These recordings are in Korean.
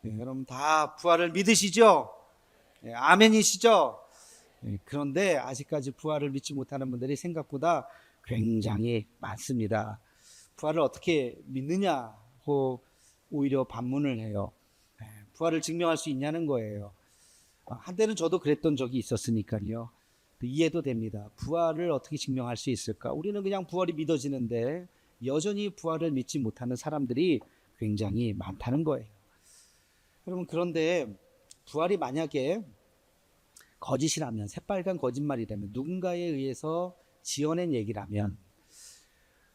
여러분 다 부활을 믿으시죠? 아멘이시죠? 그런데 아직까지 부활을 믿지 못하는 분들이 생각보다 굉장히 많습니다. 부활을 어떻게 믿느냐고 오히려 반문을 해요. 부활을 증명할 수 있냐는 거예요. 한때는 저도 그랬던 적이 있었으니까요. 이해도 됩니다. 부활을 어떻게 증명할 수 있을까? 우리는 그냥 부활이 믿어지는데 여전히 부활을 믿지 못하는 사람들이 굉장히 많다는 거예요. 여러분, 그런데 부활이 만약에 거짓이라면, 새빨간 거짓말이라면, 누군가에 의해서 지어낸 얘기라면,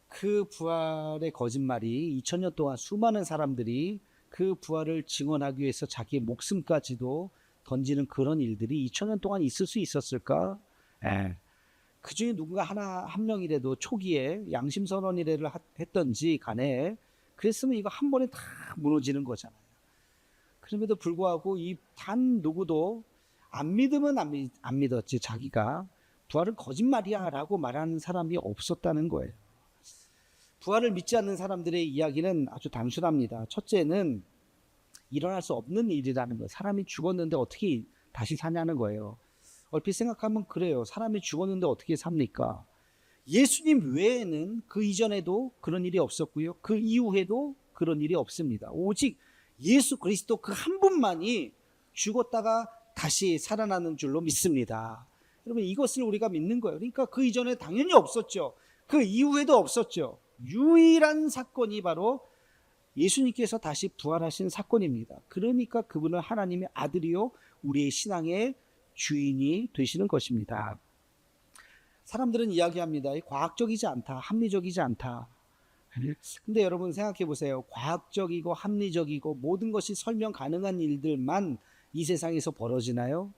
그 부활의 거짓말이 2000년 동안 수많은 사람들이 그 부활을 증언하기 위해서 자기의 목숨까지도 던지는 그런 일들이 2000년 동안 있을 수 있었을까? 그 중에 누군가 한 명이라도 초기에 양심선언이라도 했던지 간에 그랬으면 이거 한 번에 다 무너지는 거잖아요. 그럼에도 불구하고 이 단 누구도 안 믿으면 안 믿었지, 자기가 부활은 거짓말이야 라고 말하는 사람이 없었다는 거예요. 부활을 믿지 않는 사람들의 이야기는 아주 단순합니다. 첫째는 일어날 수 없는 일이라는 거예요. 사람이 죽었는데 어떻게 다시 사냐는 거예요. 얼핏 생각하면 그래요. 사람이 죽었는데 어떻게 삽니까? 예수님 외에는 그 이전에도 그런 일이 없었고요. 그 이후에도 그런 일이 없습니다. 오직 예수 그리스도 그 한 분만이 죽었다가 다시 살아나는 줄로 믿습니다. 여러분, 이것을 우리가 믿는 거예요. 그러니까 그 이전에 당연히 없었죠. 그 이후에도 없었죠. 유일한 사건이 바로 예수님께서 다시 부활하신 사건입니다. 그러니까 그분은 하나님의 아들이요 우리의 신앙의 주인이 되시는 것입니다. 사람들은 이야기합니다. 과학적이지 않다, 합리적이지 않다. 근데 여러분 생각해 보세요. 과학적이고 합리적이고 모든 것이 설명 가능한 일들만 이 세상에서 벌어지나요?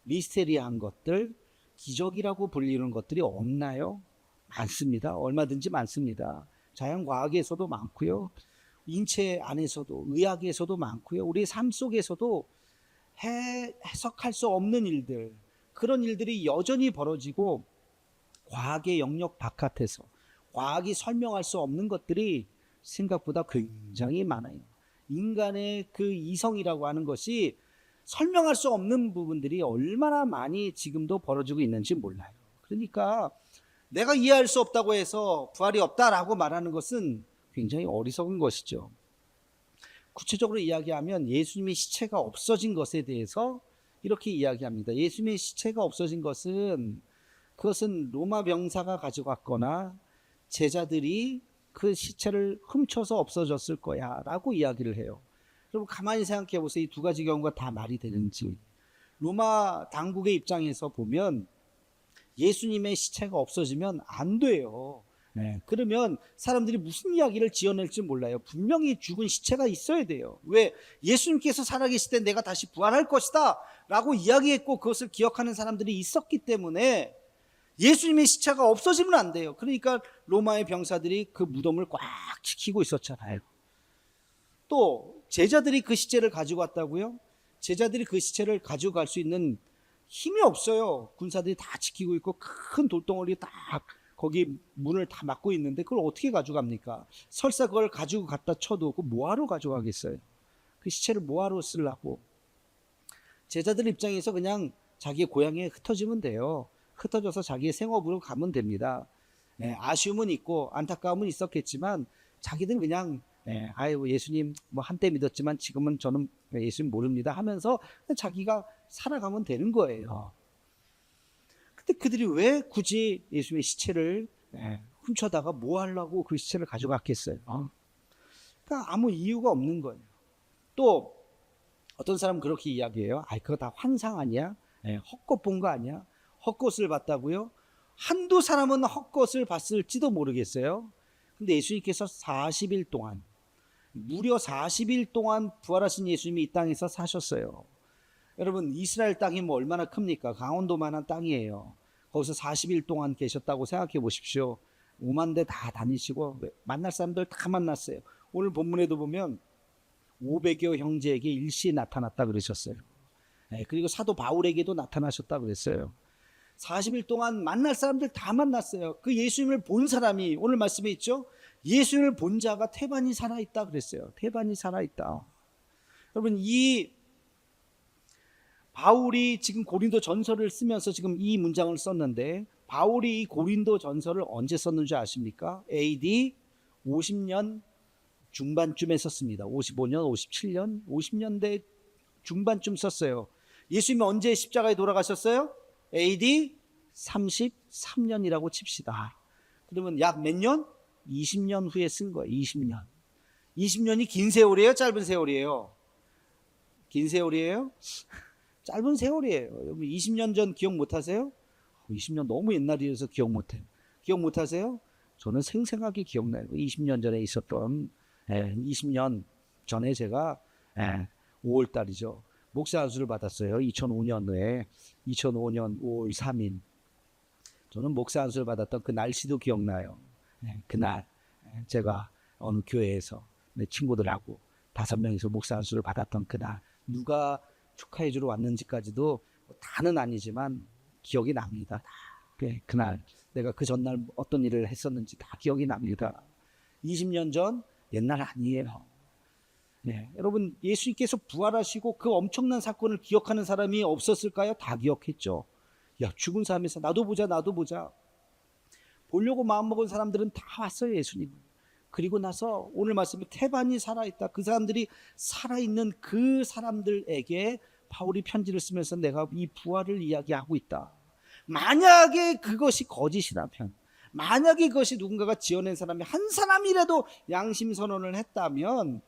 미스테리한 것들, 기적이라고 불리는 것들이 없나요? 많습니다. 얼마든지 많습니다. 자연과학에서도 많고요. 인체 안에서도, 의학에서도 많고요. 우리 삶 속에서도 해석할 수 없는 일들, 그런 일들이 여전히 벌어지고 과학의 영역 바깥에서 과학이 설명할 수 없는 것들이 생각보다 굉장히 많아요. 인간의 그 이성이라고 하는 것이 설명할 수 없는 부분들이 얼마나 많이 지금도 벌어지고 있는지 몰라요. 그러니까 내가 이해할 수 없다고 해서 부활이 없다라고 말하는 것은 굉장히 어리석은 것이죠. 구체적으로 이야기하면 예수님의 시체가 없어진 것에 대해서 이렇게 이야기합니다. 예수님의 시체가 없어진 것은 그것은 로마 병사가 가져갔거나 제자들이 그 시체를 훔쳐서 없어졌을 거야 라고 이야기를 해요. 여러분 가만히 생각해 보세요. 이 두 가지 경우가 다 말이 되는지. 로마 당국의 입장에서 보면 예수님의 시체가 없어지면 안 돼요. 그러면 사람들이 무슨 이야기를 지어낼지 몰라요. 분명히 죽은 시체가 있어야 돼요. 왜? 예수님께서 살아계실 때 내가 다시 부활할 것이다 라고 이야기했고 그것을 기억하는 사람들이 있었기 때문에 예수님의 시체가 없어지면 안 돼요. 그러니까 로마의 병사들이 그 무덤을 꽉 지키고 있었잖아요. 또 제자들이 그 시체를 가지고 왔다고요? 제자들이 그 시체를 가지고 갈 수 있는 힘이 없어요. 군사들이 다 지키고 있고 큰 돌덩어리 딱 거기 문을 다 막고 있는데 그걸 어떻게 가져갑니까? 설사 그걸 가지고 갔다 쳐도 그 뭐하러 가져가겠어요? 그 시체를 뭐하러 쓰려고? 제자들 입장에서 그냥 자기의 고향에 흩어지면 돼요. 흩어져서 자기의 생업으로 가면 됩니다. 아쉬움은 있고 안타까움은 있었겠지만 자기들은 그냥 아유 예수님 뭐 한때 믿었지만 지금은 저는 예수님 모릅니다 하면서 자기가 살아가면 되는 거예요. 근데 그들이 왜 굳이 예수님의 시체를 훔쳐다가 뭐 하려고 그 시체를 가져갔겠어요? 그러니까 아무 이유가 없는 거예요. 또 어떤 사람은 그렇게 이야기해요. 그거 다 환상 아니야? 헛것 본 거 아니야? 헛것을 봤다고요? 한두 사람은 헛것을 봤을지도 모르겠어요. 근데 예수님께서 40일 동안 무려 40일 동안 부활하신 예수님이 이 땅에서 사셨어요. 여러분 이스라엘 땅이 뭐 얼마나 큽니까? 강원도만한 땅이에요. 거기서 40일 동안 계셨다고 생각해 보십시오. 5만 대 다 다니시고 만날 사람들 다 만났어요. 오늘 본문에도 보면 500여 형제에게 일시에 나타났다 그러셨어요. 그리고 사도 바울에게도 나타나셨다 그랬어요. 40일 동안 만날 사람들 다 만났어요. 그 예수님을 본 사람이 오늘 말씀에 있죠. 예수님을 본 자가 태반이 살아있다 그랬어요. 태반이 살아있다. 여러분, 이 바울이 지금 고린도 전서를 쓰면서 지금 이 문장을 썼는데, 바울이 이 고린도 전서를 언제 썼는지 아십니까? AD 50년 중반쯤에 썼습니다. 55년, 57년, 50년대 중반쯤 썼어요. 예수님이 언제 십자가에 돌아가셨어요? AD 33년이라고 칩시다. 그러면 약 몇 년? 20년 후에 쓴 거예요. 20년. 20년이 긴 세월이에요? 짧은 세월이에요? 긴 세월이에요? 짧은 세월이에요. 여러분 20년 전 기억 못하세요? 20년 너무 옛날이라서 기억 못해요. 기억 못하세요? 저는 생생하게 기억나요. 20년 전에 있었던 20년 전에 제가 5월 달이죠. 목사 안수를 받았어요. 2005년에 2005년 5월 3일. 저는 목사 안수를 받았던 그 날씨도 기억나요. 그날 제가 어느 교회에서 내 친구들하고 5명이서 목사 안수를 받았던 그날, 누가 축하해 주러 왔는지까지도 다는 아니지만 기억이 납니다. 그날 내가 그 전날 어떤 일을 했었는지 다 기억이 납니다. 20년 전 옛날 아니에요. 여러분, 예수님께서 부활하시고 그 엄청난 사건을 기억하는 사람이 없었을까요? 다 기억했죠. 야, 죽은 사람에서 나도 보자 보려고 마음먹은 사람들은 다 왔어요. 예수님. 그리고 나서 오늘 말씀에 태반이 살아있다. 그 사람들이 살아있는 그 사람들에게 바울이 편지를 쓰면서 내가 이 부활을 이야기하고 있다. 만약에 그것이 거짓이라면, 만약에 그것이 누군가가 지어낸 사람이 한 사람이라도 양심 선언을 했다면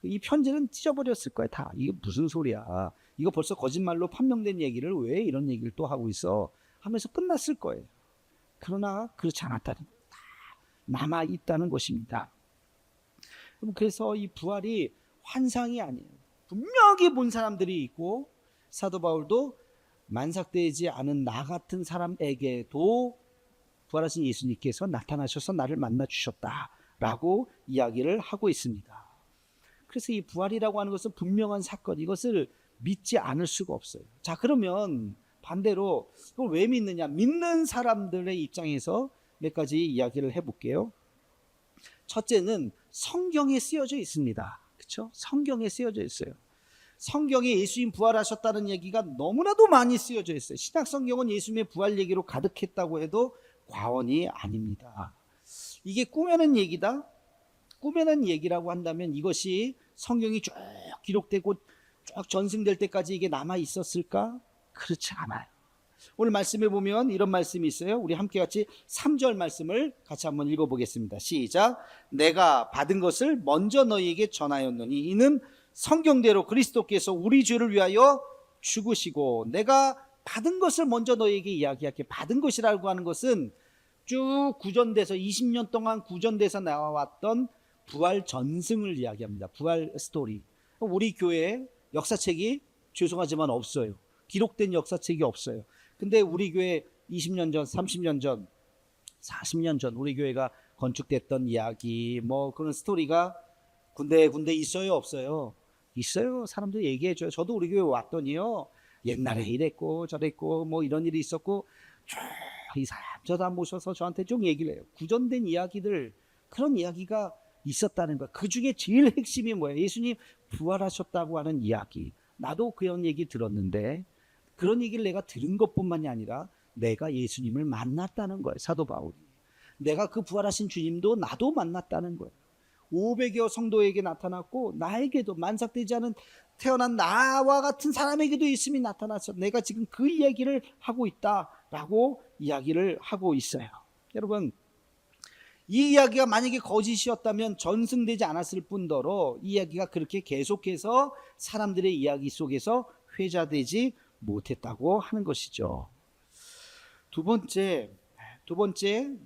이 편지는 찢어버렸을 거야. 다. 이게 무슨 소리야. 이거 벌써 거짓말로 판명된 얘기를 왜 이런 얘기를 또 하고 있어 하면서 끝났을 거예요. 그러나 그렇지 않았다는 거예요. 다 남아있다는 것입니다. 그래서 이 부활이 환상이 아니에요. 분명히 본 사람들이 있고, 사도 바울도 만삭되지 않은 나 같은 사람에게도 부활하신 예수님께서 나타나셔서 나를 만나 주셨다라고 이야기를 하고 있습니다. 그래서 이 부활이라고 하는 것은 분명한 사건, 이것을 믿지 않을 수가 없어요. 자, 그러면 반대로 이걸 왜 믿느냐? 믿는 사람들의 입장에서 몇 가지 이야기를 해볼게요. 첫째는 성경에 쓰여져 있습니다. 그렇죠? 성경에 쓰여져 있어요. 성경에 예수님 부활하셨다는 얘기가 너무나도 많이 쓰여져 있어요. 신약 성경은 예수님의 부활 얘기로 가득했다고 해도 과언이 아닙니다. 이게 꾸며낸 얘기다? 꾸며낸 얘기라고 한다면 이것이 성경이 쭉 기록되고 쭉 전승될 때까지 이게 남아 있었을까? 그렇지 않아요. 오늘 말씀에 보면 이런 말씀이 있어요. 우리 함께 같이 3절 말씀을 같이 한번 읽어보겠습니다. 시작. 내가 받은 것을 먼저 너희에게 전하였노니 이는 성경대로 그리스도께서 우리 죄를 위하여 죽으시고, 내가 받은 것을 먼저 너희에게 이야기할게. 받은 것이라고 하는 것은 쭉 구전돼서 20년 동안 구전돼서 나와왔던 부활 전승을 이야기합니다. 부활 스토리. 우리 교회 역사책이 죄송하지만 없어요. 기록된 역사책이 없어요. 근데 우리 교회 20년 전, 30년 전, 40년 전 우리 교회가 건축됐던 이야기, 뭐 그런 스토리가 군데 있어요, 없어요? 있어요. 사람들이 얘기해줘요. 저도 우리 교회 왔더니요, 옛날에 이랬고 저랬고 뭐 이런 일이 있었고 이 사람 저 사람 모셔서 저한테 좀 얘기를 해요. 구전된 이야기들, 그런 이야기가 있었다는 거야. 그 중에 제일 핵심이 뭐예요? 예수님 부활하셨다고 하는 이야기. 나도 그런 얘기 들었는데, 그런 얘기를 내가 들은 것뿐만이 아니라 내가 예수님을 만났다는 거예요. 사도 바울이. 내가 그 부활하신 주님도 나도 만났다는 거예요. 500여 성도에게 나타났고, 나에게도 만삭되지 않은 태어난 나와 같은 사람에게도 예수님이 나타났어. 내가 지금 그 이야기를 하고 있다라고 이야기를 하고 있어요. 여러분, 이 이야기가 만약에 거짓이었다면 전승되지 않았을 뿐더러 이 이야기가 그렇게 계속해서 사람들의 이야기 속에서 회자되지 못했다고 하는 것이죠. 두 번째,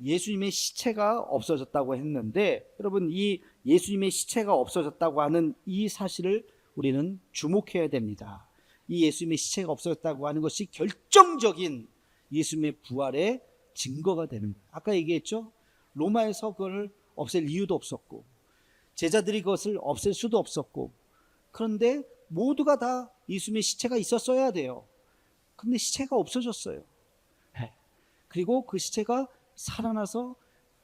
예수님의 시체가 없어졌다고 했는데, 여러분, 이 예수님의 시체가 없어졌다고 하는 이 사실을 우리는 주목해야 됩니다. 이 예수님의 시체가 없어졌다고 하는 것이 결정적인 예수님의 부활의 증거가 되는 거예요. 아까 얘기했죠? 로마에서 그걸 없앨 이유도 없었고, 제자들이 그것을 없앨 수도 없었고, 그런데 모두가 다 예수님의 시체가 있었어야 돼요. 그런데 시체가 없어졌어요. 그리고 그 시체가 살아나서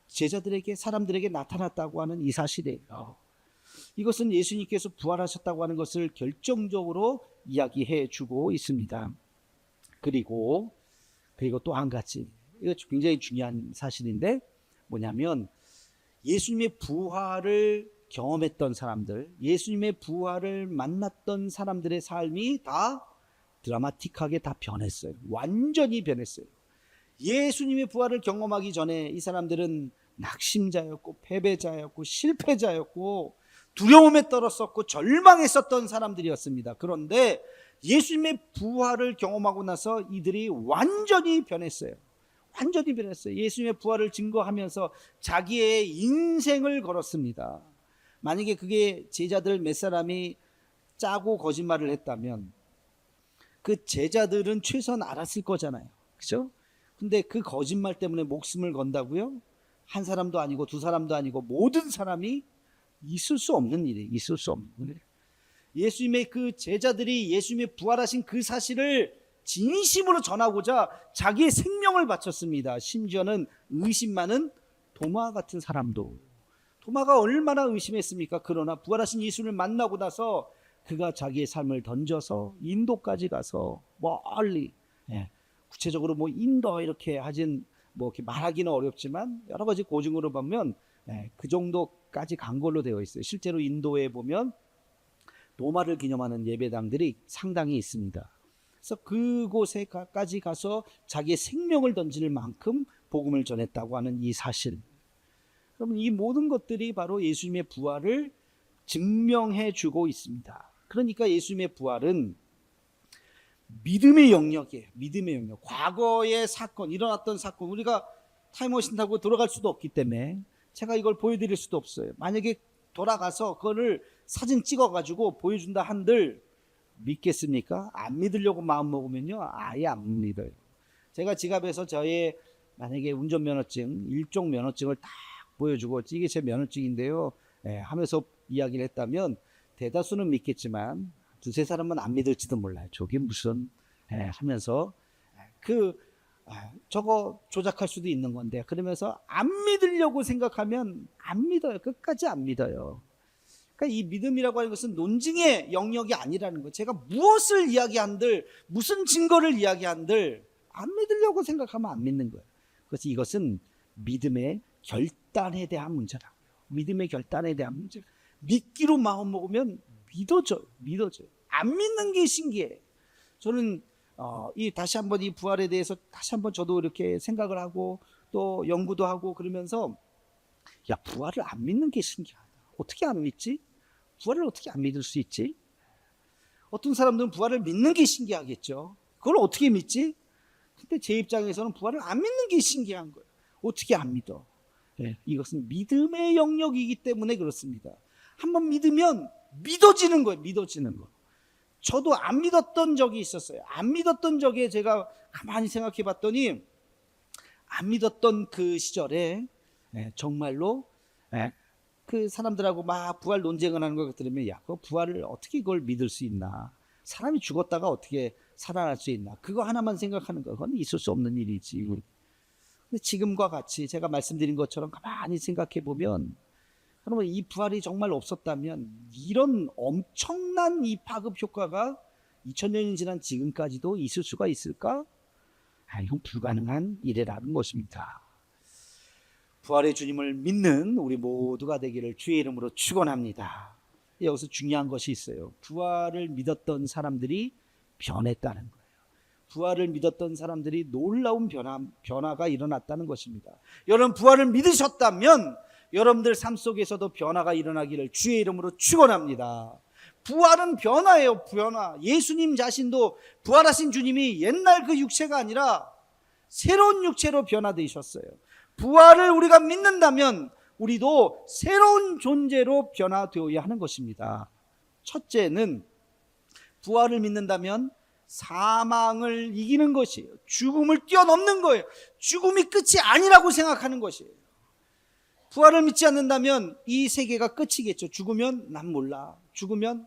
제자들에게, 사람들에게 나타났다고 하는 이 사실이에요. 이것은 예수님께서 부활하셨다고 하는 것을 결정적으로 이야기해 주고 있습니다. 그리고 또 한 가지, 이거 굉장히 중요한 사실인데 뭐냐면 예수님의 부활을 경험했던 사람들, 예수님의 부활을 만났던 사람들의 삶이 다 드라마틱하게 다 변했어요. 완전히 변했어요. 예수님의 부활을 경험하기 전에 이 사람들은 낙심자였고 패배자였고 실패자였고 두려움에 떨었었고 절망했었던 사람들이었습니다. 그런데 예수님의 부활을 경험하고 나서 이들이 완전히 변했어요. 완전히 변했어요. 예수님의 부활을 증거하면서 자기의 인생을 걸었습니다. 만약에 그게 제자들 몇 사람이 짜고 거짓말을 했다면 그 제자들은 최소한 알았을 거잖아요. 그죠? 근데 그 거짓말 때문에 목숨을 건다고요? 한 사람도 아니고 두 사람도 아니고 모든 사람이 있을 수 없는 일이에요. 있을 수 없는 일. 예수님의 그 제자들이 예수님의 부활하신 그 사실을 진심으로 전하고자 자기의 생명을 바쳤습니다. 심지어는 의심 많은 도마 같은 사람도. 도마가 얼마나 의심했습니까? 그러나 부활하신 예수를 만나고 나서 그가 자기의 삶을 던져서 인도까지 가서 멀리, 구체적으로 뭐 인도 이렇게 하진 뭐 이렇게 말하기는 어렵지만 여러 가지 고증으로 보면 그 정도까지 간 걸로 되어 있어요. 실제로 인도에 보면 도마를 기념하는 예배당들이 상당히 있습니다. 그래서 그곳에까지 가서 자기의 생명을 던질 만큼 복음을 전했다고 하는 이 사실. 그러면 이 모든 것들이 바로 예수님의 부활을 증명해 주고 있습니다. 그러니까 예수님의 부활은 믿음의 영역이에요. 믿음의 영역. 과거의 사건, 일어났던 사건, 우리가 타임머신 타고 돌아갈 수도 없기 때문에 제가 이걸 보여드릴 수도 없어요. 만약에 돌아가서 그거를 사진 찍어가지고 보여준다 한들 믿겠습니까? 안 믿으려고 마음 먹으면요, 아예 안 믿어요. 제가 지갑에서 저의 만약에 운전면허증, 일종 면허증을 딱 보여주고 이게 제 면허증인데요 하면서 이야기를 했다면 대다수는 믿겠지만 두세 사람은 안 믿을지도 몰라요. 저게 무슨 하면서 저거 조작할 수도 있는 건데 그러면서 안 믿으려고 생각하면 안 믿어요. 끝까지 안 믿어요. 그러니까 이 믿음이라고 하는 것은 논증의 영역이 아니라는 거예요. 제가 무엇을 이야기한들 무슨 증거를 이야기한들 안 믿으려고 생각하면 안 믿는 거예요. 그래서 이것은 믿음의 결단에 대한 문제라고요. 믿음의 결단에 대한 문제. 믿기로 마음 먹으면 믿어져요. 안 믿는 게 신기해. 저는 다시 한번 이 부활에 대해서 다시 한번 저도 이렇게 생각을 하고 또 연구도 하고 그러면서 부활을 안 믿는 게 신기하다. 어떻게 안 믿지? 부활을 어떻게 안 믿을 수 있지? 어떤 사람들은 부활을 믿는 게 신기하겠죠. 그걸 어떻게 믿지? 근데 제 입장에서는 부활을 안 믿는 게 신기한 거예요. 어떻게 안 믿어? 이것은 믿음의 영역이기 때문에 그렇습니다. 한번 믿으면 믿어지는 거예요. 믿어지는 거. 저도 안 믿었던 적이 있었어요. 안 믿었던 적에 제가 가만히 생각해 봤더니 안 믿었던 그 시절에 정말로 그 사람들하고 막 부활 논쟁을 하는 걸 들으면 그 부활을 어떻게 그걸 믿을 수 있나? 사람이 죽었다가 어떻게 살아날 수 있나? 그거 하나만 생각하는 거 그건 있을 수 없는 일이지. 근데 지금과 같이 제가 말씀드린 것처럼 가만히 생각해 보면 여러분 이 부활이 정말 없었다면 이런 엄청난 이 파급 효과가 2000년이 지난 지금까지도 있을 수가 있을까? 이건 불가능한 일이라는 것입니다. 부활의 주님을 믿는 우리 모두가 되기를 주의 이름으로 축원합니다. 여기서 중요한 것이 있어요. 부활을 믿었던 사람들이 변했다는 거예요. 부활을 믿었던 사람들이 놀라운 변화가 일어났다는 것입니다. 여러분 부활을 믿으셨다면 여러분들 삶 속에서도 변화가 일어나기를 주의 이름으로 축원합니다. 부활은 변화예요. 변화. 예수님 자신도 부활하신 주님이 옛날 그 육체가 아니라 새로운 육체로 변화되셨어요. 부활을 우리가 믿는다면 우리도 새로운 존재로 변화되어야 하는 것입니다. 첫째는 부활을 믿는다면 사망을 이기는 것이에요. 죽음을 뛰어넘는 거예요. 죽음이 끝이 아니라고 생각하는 것이에요. 부활을 믿지 않는다면 이 세계가 끝이겠죠. 죽으면 난 몰라. 죽으면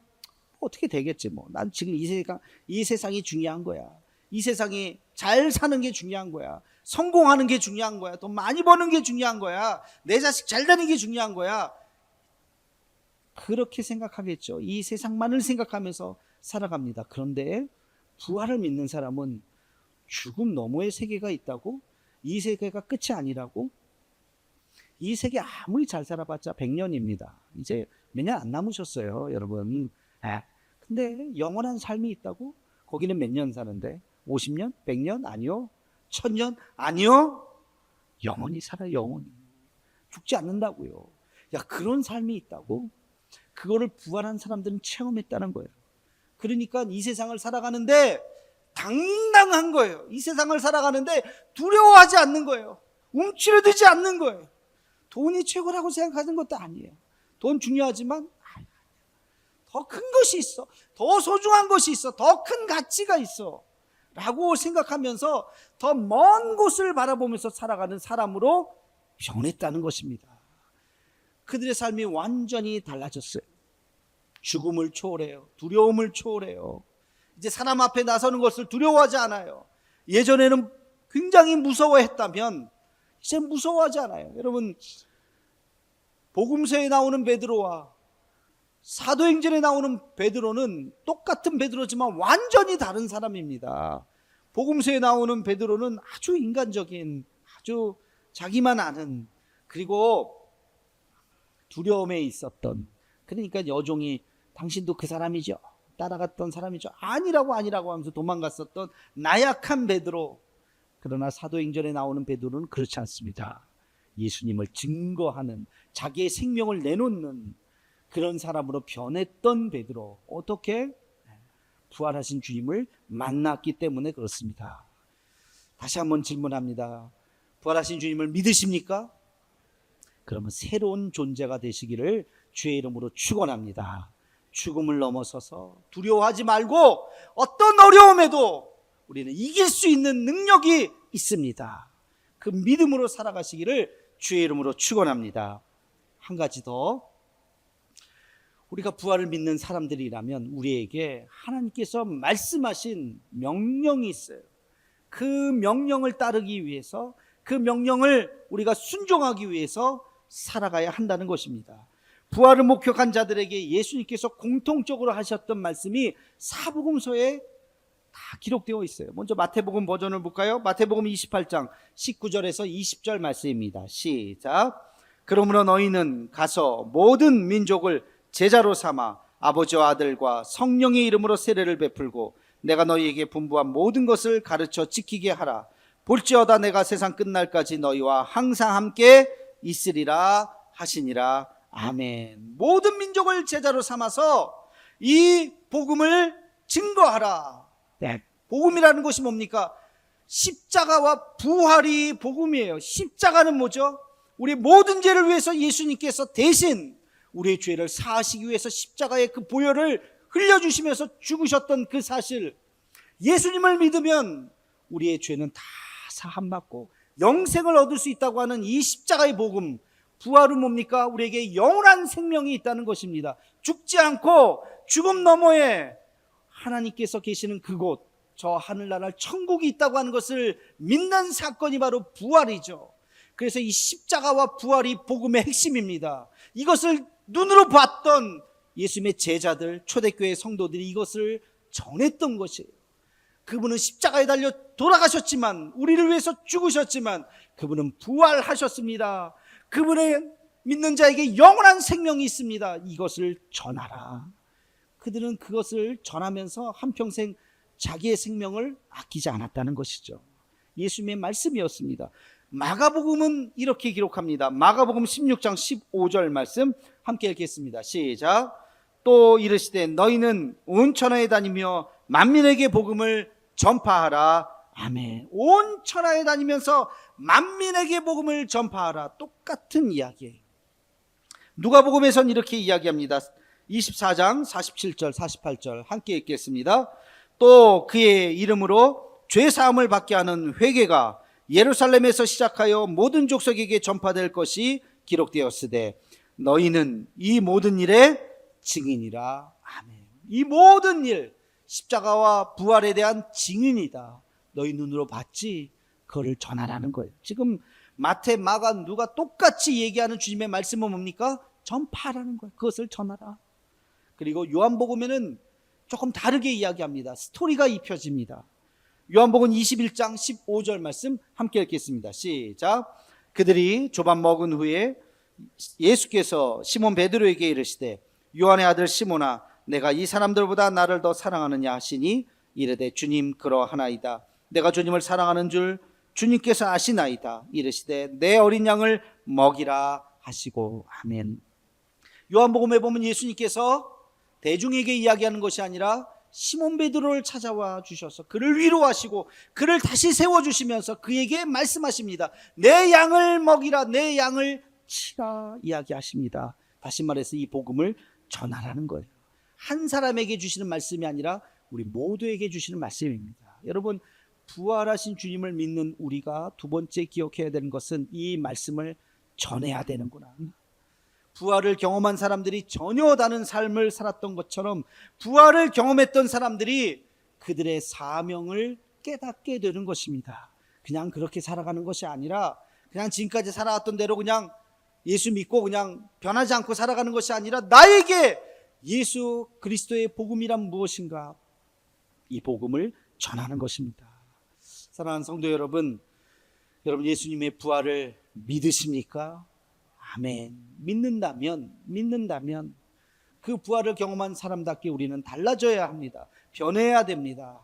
어떻게 되겠지 뭐. 난 지금 이 세상이 중요한 거야. 이 세상에 잘 사는 게 중요한 거야. 성공하는 게 중요한 거야. 돈 많이 버는 게 중요한 거야. 내 자식 잘 되는 게 중요한 거야. 그렇게 생각하겠죠. 이 세상만을 생각하면서 살아갑니다. 그런데 부활을 믿는 사람은 죽음 너머의 세계가 있다고? 이 세계가 끝이 아니라고? 이 세계 아무리 잘 살아봤자 100년입니다. 이제 몇 년 안 남으셨어요, 여러분. 근데 영원한 삶이 있다고? 거기는 몇 년 사는데? 50년? 100년? 아니요. 1000년? 아니요. 영원히 살아요, 영원히. 죽지 않는다고요. 야, 그런 삶이 있다고? 그거를 부활한 사람들은 체험했다는 거예요. 그러니까 이 세상을 살아가는데 당당한 거예요. 이 세상을 살아가는데 두려워하지 않는 거예요. 움츠러들지 않는 거예요. 돈이 최고라고 생각하는 것도 아니에요. 돈 중요하지만 더 큰 것이 있어. 더 소중한 것이 있어. 더 큰 가치가 있어. 라고 생각하면서 더 먼 곳을 바라보면서 살아가는 사람으로 변했다는 것입니다. 그들의 삶이 완전히 달라졌어요. 죽음을 초월해요. 두려움을 초월해요. 이제 사람 앞에 나서는 것을 두려워하지 않아요. 예전에는 굉장히 무서워했다면 이제 무서워하지 않아요. 여러분, 복음서에 나오는 베드로와 사도행전에 나오는 베드로는 똑같은 베드로지만 완전히 다른 사람입니다. 복음서에 나오는 베드로는 아주 인간적인, 아주 자기만 아는, 그리고 두려움에 있었던, 그러니까 여종이 당신도 그 사람이죠? 따라갔던 사람이죠? 아니라고 하면서 도망갔었던 나약한 베드로. 그러나 사도행전에 나오는 베드로는 그렇지 않습니다. 예수님을 증거하는, 자기의 생명을 내놓는 그런 사람으로 변했던 베드로. 어떻게? 부활하신 주님을 만났기 때문에 그렇습니다. 다시 한번 질문합니다. 부활하신 주님을 믿으십니까? 그러면 새로운 존재가 되시기를 주의 이름으로 축원합니다. 죽음을 넘어서서 두려워하지 말고 어떤 어려움에도 우리는 이길 수 있는 능력이 있습니다. 그 믿음으로 살아가시기를 주의 이름으로 축원합니다. 한 가지 더, 우리가 부활을 믿는 사람들이라면 우리에게 하나님께서 말씀하신 명령이 있어요. 그 명령을 따르기 위해서, 그 명령을 우리가 순종하기 위해서 살아가야 한다는 것입니다. 부활을 목격한 자들에게 예수님께서 공통적으로 하셨던 말씀이 사복음서에 다 기록되어 있어요. 먼저 마태복음 버전을 볼까요? 마태복음 28장 19절에서 20절 말씀입니다. 시작. 그러므로 너희는 가서 모든 민족을 제자로 삼아 아버지와 아들과 성령의 이름으로 세례를 베풀고 내가 너희에게 분부한 모든 것을 가르쳐 지키게 하라. 볼지어다 내가 세상 끝날까지 너희와 항상 함께 있으리라 하시니라. 아멘. 모든 민족을 제자로 삼아서 이 복음을 증거하라. 네. 복음이라는 것이 뭡니까? 십자가와 부활이 복음이에요. 십자가는 뭐죠? 우리 모든 죄를 위해서 예수님께서 대신 우리의 죄를 사하시기 위해서 십자가의 그 보혈을 흘려주시면서 죽으셨던 그 사실, 예수님을 믿으면 우리의 죄는 다 사함받고 영생을 얻을 수 있다고 하는 이 십자가의 복음, 부활은 뭡니까? 우리에게 영원한 생명이 있다는 것입니다. 죽지 않고 죽음 너머에 하나님께서 계시는 그곳, 저 하늘나라 천국이 있다고 하는 것을 믿는 사건이 바로 부활이죠. 그래서 이 십자가와 부활이 복음의 핵심입니다. 이것을 눈으로 봤던 예수님의 제자들, 초대교회 성도들이 이것을 전했던 것이에요. 그분은 십자가에 달려 돌아가셨지만, 우리를 위해서 죽으셨지만 그분은 부활하셨습니다. 그분의 믿는 자에게 영원한 생명이 있습니다. 이것을 전하라. 그들은 그것을 전하면서 한평생 자기의 생명을 아끼지 않았다는 것이죠. 예수님의 말씀이었습니다. 마가복음은 이렇게 기록합니다. 마가복음 16장 15절 말씀 함께 읽겠습니다. 시작. 또 이르시되 너희는 온 천하에 다니며 만민에게 복음을 전파하라. 아멘. 온 천하에 다니면서 만민에게 복음을 전파하라. 똑같은 이야기예요. 누가복음에선 이렇게 이야기합니다. 24장 47절 48절 함께 읽겠습니다. 또 그의 이름으로 죄사함을 받게 하는 회개가 예루살렘에서 시작하여 모든 족속에게 전파될 것이 기록되었으되 너희는 이 모든 일의 증인이라. 아멘. 이 모든 일, 십자가와 부활에 대한 증인이다. 너희 눈으로 봤지? 그거를 전하라는 거예요. 지금 마태, 마가, 누가 똑같이 얘기하는 주님의 말씀은 뭡니까? 전파하라는 거예요. 그것을 전하라. 그리고 요한복음에는 조금 다르게 이야기합니다. 스토리가 입혀집니다. 요한복음 21장 15절 말씀 함께 읽겠습니다. 시작. 그들이 조밥 먹은 후에 예수께서 시몬 베드로에게 이르시되 요한의 아들 시몬아 내가 이 사람들보다 나를 더 사랑하느냐 하시니 이르되 주님 그러하나이다. 내가 주님을 사랑하는 줄 주님께서 아시나이다. 이르시되 내 어린 양을 먹이라 하시고 아멘. 요한복음에 보면 예수님께서 대중에게 이야기하는 것이 아니라 시몬 베드로를 찾아와 주셔서 그를 위로하시고 그를 다시 세워주시면서 그에게 말씀하십니다. 내 양을 먹이라, 내 양을 치라 이야기하십니다. 다시 말해서 이 복음을 전하라는 거예요. 한 사람에게 주시는 말씀이 아니라 우리 모두에게 주시는 말씀입니다. 여러분, 부활하신 주님을 믿는 우리가 두 번째 기억해야 되는 것은 이 말씀을 전해야 되는구나. 부활을 경험한 사람들이 전혀 다른 삶을 살았던 것처럼 부활을 경험했던 사람들이 그들의 사명을 깨닫게 되는 것입니다. 그냥 그렇게 살아가는 것이 아니라 그냥 지금까지 살아왔던 대로 그냥 예수 믿고 그냥 변하지 않고 살아가는 것이 아니라 나에게 예수 그리스도의 복음이란 무엇인가, 이 복음을 전하는 것입니다. 사랑하는 성도 여러분, 여러분 예수님의 부활을 믿으십니까? 아멘. 믿는다면 그 부활을 경험한 사람답게 우리는 달라져야 합니다. 변해야 됩니다.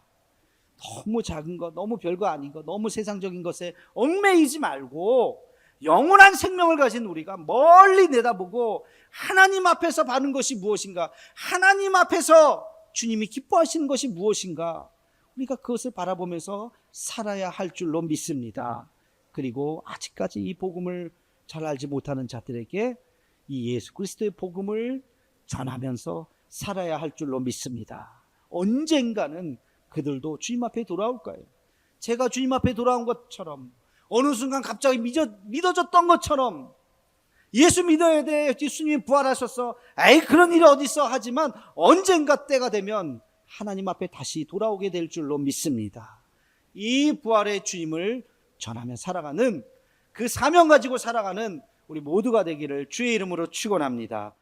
너무 작은 것, 너무 별거 아닌 것, 너무 세상적인 것에 얽매이지 말고 영원한 생명을 가진 우리가 멀리 내다보고 하나님 앞에서 받는 것이 무엇인가, 하나님 앞에서 주님이 기뻐하시는 것이 무엇인가, 우리가 그것을 바라보면서 살아야 할 줄로 믿습니다. 그리고 아직까지 이 복음을 잘 알지 못하는 자들에게 이 예수 그리스도의 복음을 전하면서 살아야 할 줄로 믿습니다. 언젠가는 그들도 주님 앞에 돌아올 거예요. 제가 주님 앞에 돌아온 것처럼, 어느 순간 갑자기 믿어졌던 것처럼, 예수 믿어야 돼, 예수님이 부활하셨어, 에이 그런 일이 어딨어 하지만 언젠가 때가 되면 하나님 앞에 다시 돌아오게 될 줄로 믿습니다. 이 부활의 주님을 전하며 살아가는, 그 사명 가지고 살아가는 우리 모두가 되기를 주의 이름으로 축원합니다.